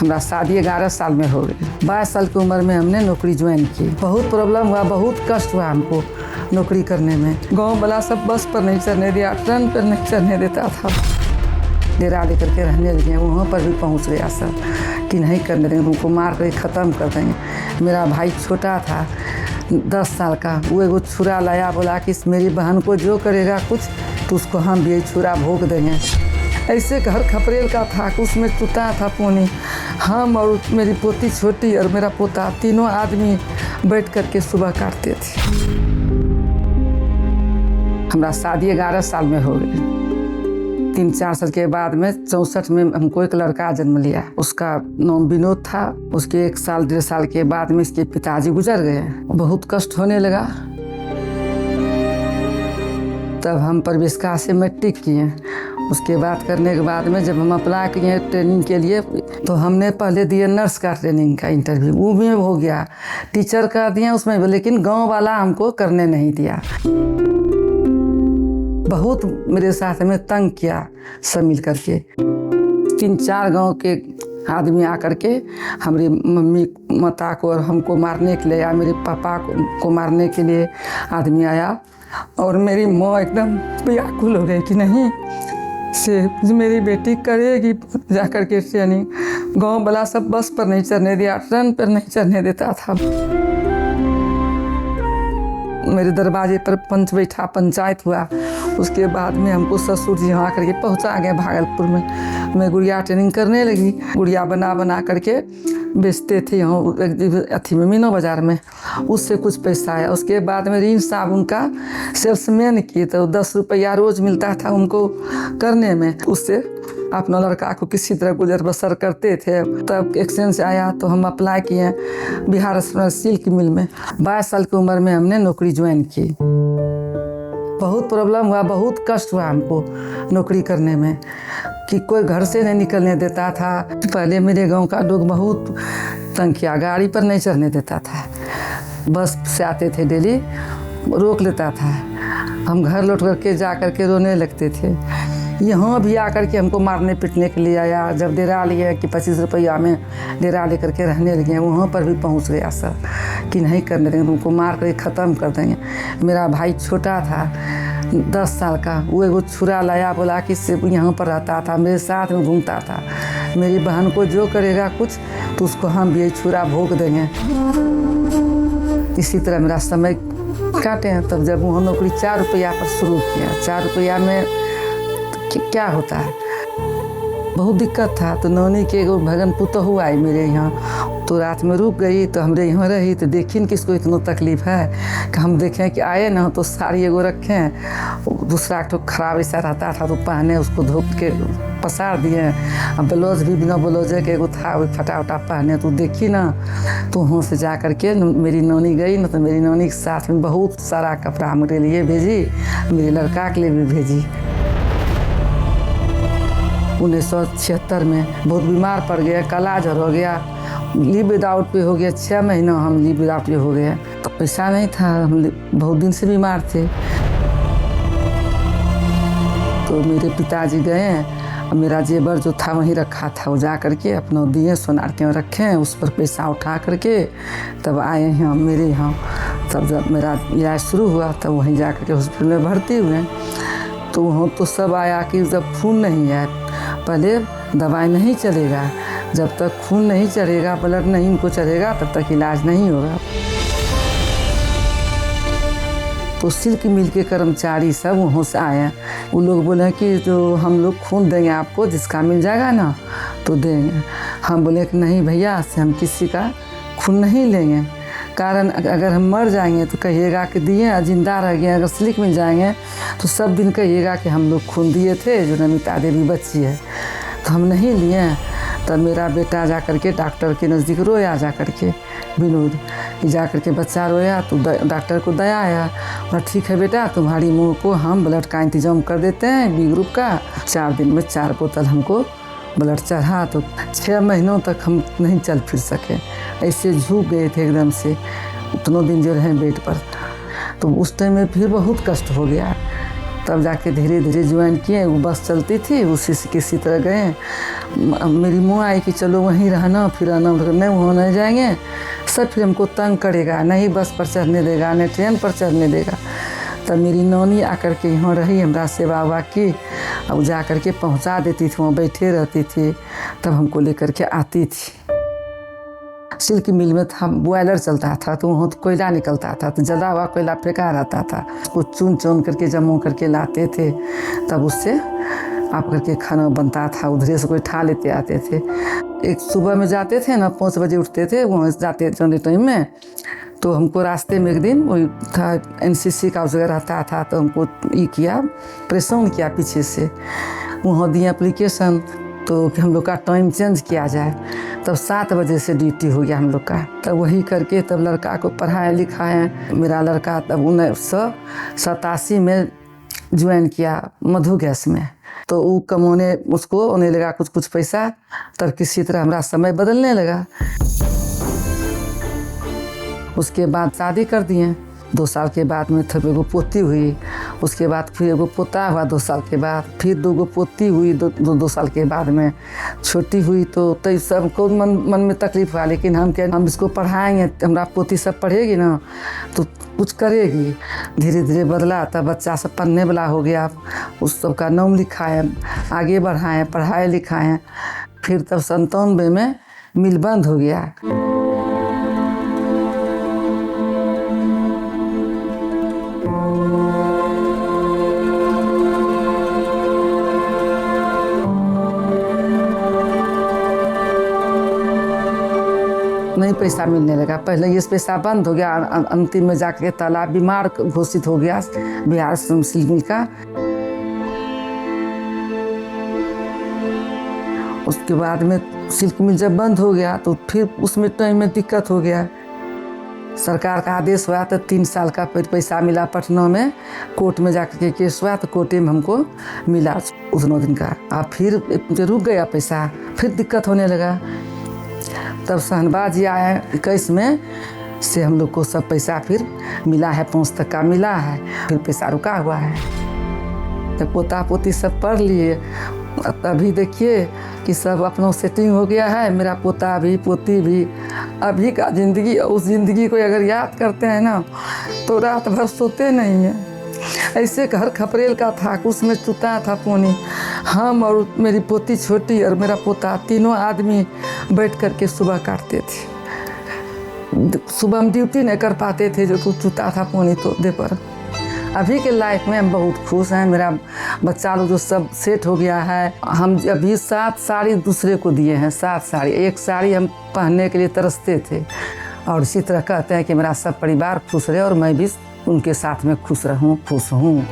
हमारा शादी 11 साल में हो गई। 22 साल की उम्र में हमने नौकरी ज्वाइन की। बहुत प्रॉब्लम हुआ, बहुत कष्ट हुआ हमको नौकरी करने में। गांव वाला सब बस पर नहीं चढ़ने दिया, ट्रेन पर नहीं चढ़ने देता था। डेरा लेकर के रहने लगे, वहाँ पर भी पहुँच गया सब कि नहीं करने देंगे, उनको मार कर ख़त्म कर देंगे। मेरा भाई छोटा था 10 साल का, वो एगो छुरा लाया, बोला कि मेरी बहन को जो करेगा कुछ तो उसको हम भी छुरा भोग देंगे। ऐसे घर खपरेल का था कि उसमें टूटा था पानी। हम और मेरी पोती छोटी और मेरा पोता तीनों आदमी बैठ कर के सुबह काटते थे। हमारा शादी 11 साल में हो गई। 3-4 साल के बाद में 64 में हमको एक लड़का जन्म लिया। उसका नाम विनोद था। उसके 1 साल 1.5 साल के बाद में इसके पिताजी गुजर गए। बहुत कष्ट होने लगा। तब हम प्रवेशिका से मैट्रिक किए। उसके बाद करने के बाद में जब हम अप्लाई किए ट्रेनिंग के लिए, तो हमने पहले दिए नर्स का ट्रेनिंग का इंटरव्यू, वो भी हो गया। टीचर का दिया उसमें, लेकिन गांव वाला हमको करने नहीं दिया। बहुत मेरे साथ में तंग किया सब मिल करके। 3-4 गांव के आदमी आकर के हमारी मम्मी माता को और हमको मारने के लिए, या मेरे पापा को मारने के लिए आदमी आया। और मेरी माँ एकदम व्याकुल हो गई कि नहीं से मेरी बेटी करेगी जा कर के ट्रेनिंग। गांव वाला सब बस पर नहीं चढ़ने दिया, ट्रेन पर नहीं चढ़ने देता था। मेरे दरवाजे पर पंच बैठा, पंचायत हुआ। उसके बाद में हमको ससुर जी वहाँ करके पहुँचा गए भागलपुर में। मैं गुड़िया ट्रेनिंग करने लगी। गुड़िया बना करके बेचते थे यहाँ अथी में मीना बाज़ार में, उससे कुछ पैसा आया। उसके बाद में रिन साबुन का सेल्समैन की, तो 10 रुपया रोज़ मिलता था उनको करने में। उससे अपना लड़का को किसी तरह गुजर बसर करते थे। तब एक्सचेंज आया तो हम अप्लाई किए बिहार सिल्क मिल में। 22 साल की उम्र में हमने नौकरी ज्वाइन की। बहुत प्रॉब्लम हुआ, बहुत कष्ट हुआ हमको नौकरी करने में कि कोई घर से नहीं निकलने देता था। पहले मेरे गांव का लोग बहुत तंग किया, गाड़ी पर नहीं चढ़ने देता था। बस से आते थे डेली, रोक लेता था। हम घर लौट करके जा कर के रोने लगते थे। यहाँ भी आकर के हमको मारने पीटने के लिए आया। जब डेरा लिए कि 25 रुपया में डेरा लेकर के रहने लगे, वहाँ पर भी पहुँच गया सब कि नहीं करने देंगे, उनको मार कर ख़त्म कर देंगे। मेरा भाई छोटा था 10 साल का, वो एगो छुरा लाया, बोला कि यहाँ पर रहता था, मेरे साथ में घूमता था। मेरी बहन को जो करेगा कुछ तो उसको हम भी छुरा भोग देंगे। इसी तरह मेरा समय काटे हैं। तब जब वहाँ नौकरी 4 रुपया पर शुरू किया, 4 रुपया में क्या होता है, बहुत दिक्कत था। तो नौनी के एगो भगन पुतहू आई मेरे यहाँ, तो रात में रुक गई, तो हमरे यहाँ रही। तो देखिन किसको इतना तकलीफ़ है कि हम देखें कि आए ना तो साड़ी एगो रखें, दूसरा तो खराब ऐसा रहता था तो पहने, उसको धो के पसार दिए। अब ब्लाउज भी बिना ब्लाउज के एगो था, वो फटा उटा पहने। तो देखी ना, तो वहाँ से जा कर के मेरी नौनी गई ना, तो मेरी नौनी के साथ में बहुत सारा कपड़ा हमारे लिए भेजी, मेरे लड़का के लिए भी भेजी। 1976 में बहुत बीमार पड़ गया, काला जर हो गया, लीव विदाउट पे हो गया। 6 महीना हम लीव विदाउट पे हो गए। तो पैसा नहीं था, हम बहुत दिन से बीमार थे। तो मेरे पिताजी गए, मेरा जेबर जो था वहीं रखा था, वो जा करके अपना दिए, सोनार के रखे, उस पर पैसा उठा करके तब आए हैं मेरे यहाँ। तब जब मेरा इलाज शुरू हुआ तब वहीं जा करके हॉस्पिटल में भर्ती हुए। तो वहाँ तो सब आया कि जब खून नहीं है, पहले दवाई नहीं चलेगा, जब तक खून नहीं चढ़ेगा, ब्लड नहीं इनको चढ़ेगा, तब तक इलाज नहीं होगा। तो सिल्क मिल के कर्मचारी सब वहाँ से आए। वो लोग बोले कि जो हम लोग खून देंगे आपको, जिसका मिल जाएगा ना तो देंगे। हम बोले कि नहीं भैया, से हम किसी का खून नहीं लेंगे। कारण अगर हम मर जाएंगे तो कहिएगा कि दिए, जिंदा रह गए अगर सिल्क मिल जाएंगे तो सब दिन कहिएगा कि हम लोग खून दिए थे, जो नमिता देवी बच्ची है। तो हम नहीं लिए। तब मेरा बेटा जा कर के डॉक्टर के नज़दीक रोया, जा कर के विनोद जा कर के बच्चा रोया। तो डॉक्टर को दया आया, और ठीक है बेटा, तुम्हारी मुँह को हम ब्लड का इंतजाम कर देते हैं, बी ग्रुप का। 4 दिन में 4 बोतल हमको ब्लड चढ़ा। तो 6 महीनों तक हम नहीं चल फिर सके, ऐसे झुक गए थे एकदम से, उतनों दिन जो रहे बेड पर। तो उस टाइम में फिर बहुत कष्ट हो गया। तब जाके धीरे धीरे ज्वाइन किए। वो बस चलती थी, उसी से किसी तरह गए। मेरी मुँह आई कि चलो वहीं रहना फिर आना, नहीं वहाँ नहीं जाएंगे, सब फिर हमको तंग करेगा, नहीं बस पर चढ़ने देगा, नहीं ट्रेन पर चढ़ने देगा। तब मेरी नौनी आकर के यहाँ रही, हमरा सेवा वेवा की, अब जा कर के पहुँचा देती थी, वहाँ बैठे रहती थी, तब हमको लेकर के आती थी। सिल्क मिल में था, बॉयलर चलता था, तो वहाँ तो कोयला निकलता था, तो जला हुआ कोयला फेंका रहता था, उसको चुन चुन करके जमा करके लाते थे, तब उससे आप करके खाना बनता था। उधरे से कोई ठा लेते आते थे। एक सुबह में जाते थे ना, 5 बजे उठते थे, वहाँ जाते जाने टाइम में, तो हमको रास्ते में एक दिन वही था, NCC का जगह रहता था, तो हमको ये किया, प्रेशर किया पीछे से, वहाँ दिए एप्लीकेशन, तो कि हम लोग का टाइम चेंज किया जाए। तब 7 बजे से ड्यूटी हो गया हम लोग का। तब वही करके तब लड़का को पढ़ाया लिखाया। मेरा लड़का तब 1987 में ज्वाइन किया मधु गैस में, तो वो कमाने उसको होने लगा कुछ पैसा, तब किसी तरह हमारा समय बदलने लगा। उसके बाद शादी कर दिए। 2 साल के बाद में तब एगो पोती हुई, उसके बाद फिर एगो पोता हुआ 2 साल के बाद, फिर 2 पोती हुई 2 साल के बाद में। छोटी हुई तो सबको मन में तकलीफ हुआ, लेकिन हम इसको पढ़ाएंगे, हमारा पोती सब पढ़ेगी ना तो कुछ करेगी। धीरे धीरे बदला, तब बच्चा सब पढ़ने वाला हो गया, उस सबका नाम लिखाए, आगे बढ़ाएँ, पढ़ाए लिखाएँ। फिर तब 97 में मिल बंद हो गया। नहीं पैसा मिलने लगा। पहले ये पैसा बंद हो गया, अंतिम में जाके तालाब बीमार घोषित हो गया बिहार सिल्क मिल का। उसके बाद में सिल्क मिल जब बंद हो गया तो फिर उसमें टाइम में दिक्कत हो गया। सरकार का आदेश हुआ तो 3 साल का पैसा मिला। पटना में कोर्ट में जाकर के केस हुआ तो कोर्टे में हमको मिला उतना दिन का। अब फिर रुक गया पैसा, फिर दिक्कत होने लगा। तब शहनबाजी आया 21 में से हम लोग को सब पैसा फिर मिला है, 5 तक का मिला है, फिर पैसा रुका हुआ है। तो पोता पोती सब पढ़ लिए। अभी देखिए कि सब अपना सेटिंग हो गया है, मेरा पोता भी पोती भी। अभी का ज़िंदगी, उस ज़िंदगी को अगर याद करते हैं ना तो रात भर सोते नहीं हैं। ऐसे घर खपरेल का था, उसमें चुता था पानी। हम और मेरी पोती छोटी और मेरा पोता, तीनों आदमी बैठ कर के सुबह काटते थे। सुबह हम ड्यूटी नहीं कर पाते थे, जो कुछ चुता था पानी तो दे पर। अभी के लाइफ में हम बहुत खुश हैं। मेरा बच्चा लोग जो सब सेट हो गया है। हम अभी 7 साड़ी दूसरे को दिए हैं, 7 साड़ी। एक साड़ी हम पहनने के लिए तरसते थे, और इसी तरह कहते हैं कि मेरा सब परिवार खुश रहे और मैं भी उनके साथ में खुश रहूं, खुश हूँ।